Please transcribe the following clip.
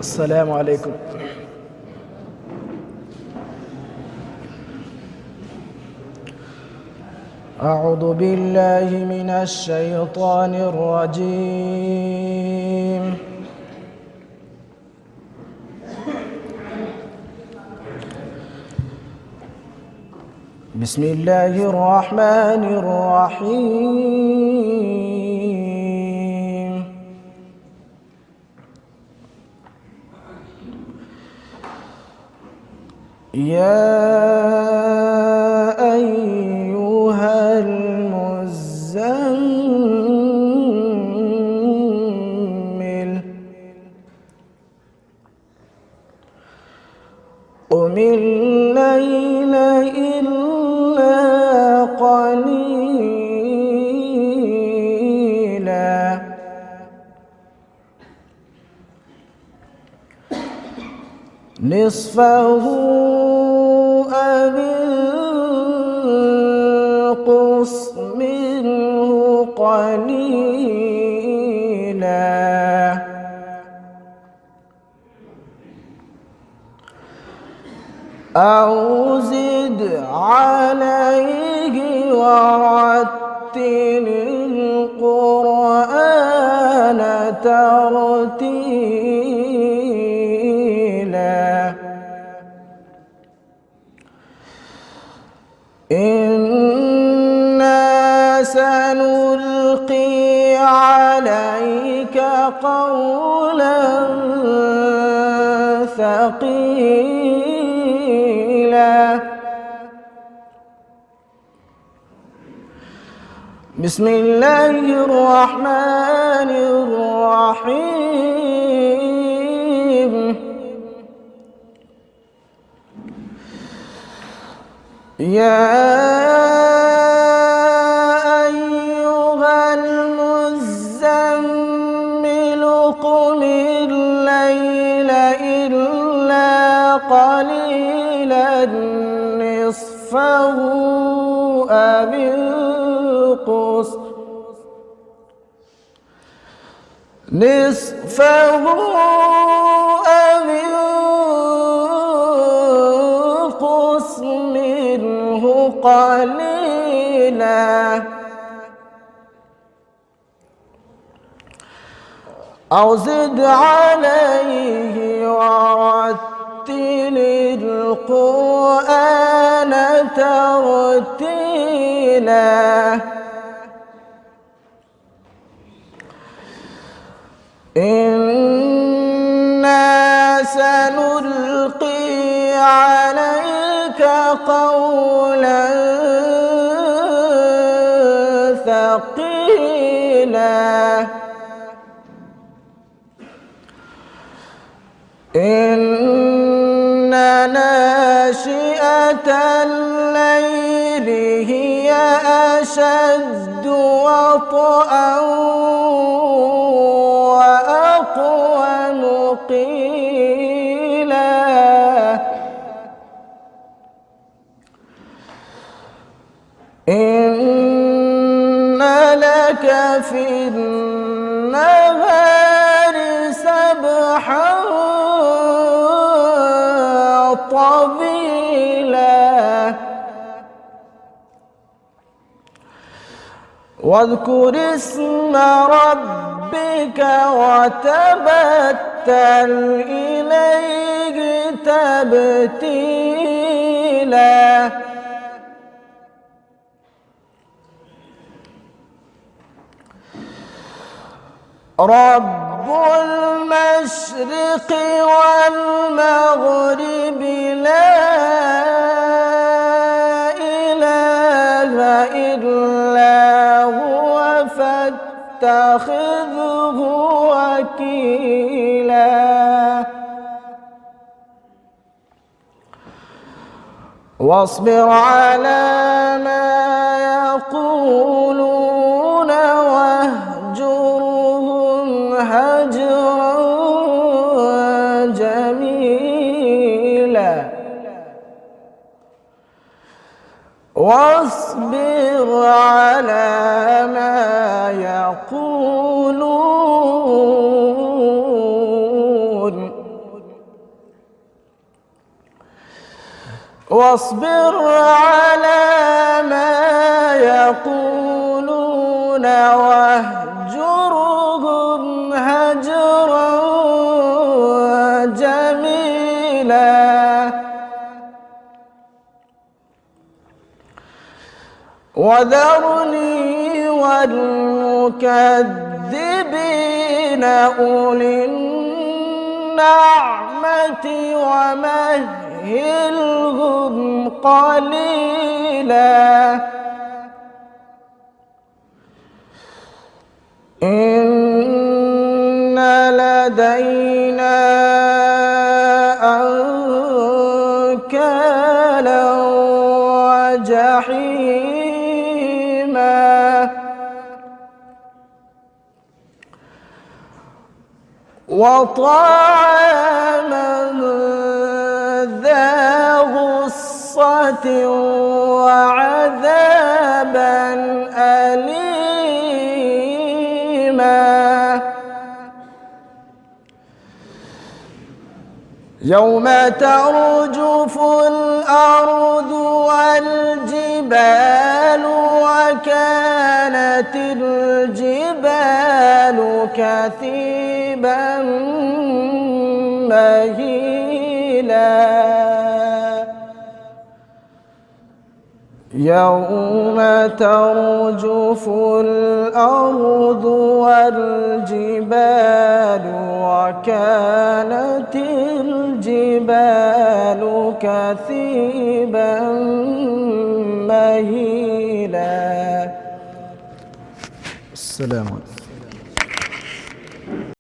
السلام عليكم. أعوذ بالله من الشيطان الرجيم. بسم الله الرحمن الرحيم. يا أيها المزمل قم الليل إلا قليلا نصفه أو انقص منه قليلا أو زد عليه ورتل القرآن ترتيلا إنا سنلقي عليك قولا ثقيلا بسم الله الرحمن الرحيم. يا أيها المزمل قم الليل إلا قليلا نصفه أو انقص نصفه أو انقص منه قليلا أو زد عليه ورتل القرآن ترتيلا إنا سنلقي عليك قولا ثقيلا إن ناشئة الليل هي أشد وطئا وأقوم قيلا إن لك في النهار سبحا طويلا واذكر اسم ربك وتبتل إليه تبتيلا رب المشرق والمغرب لا إله إلا هو فاتخذه وكيلا واصبر على ما يقولون واهجرهم هجرا جميلا واصبر على ما يقولون واصبر على ما يقولون واهجرهم هجرا جميلا وذرني والمكذبين أولي النعمة ومهلهم قليلا إن لدينا أنكالا وجحيما وطعاما ذا غصة وعذابا أليما يوم ترجف الأرض والجبال وكانت الجبال كثيبا مهيلا يوم ترجف الأرض والجبال وكانت الجبال كثيبا مهيلا. السلام عليكم.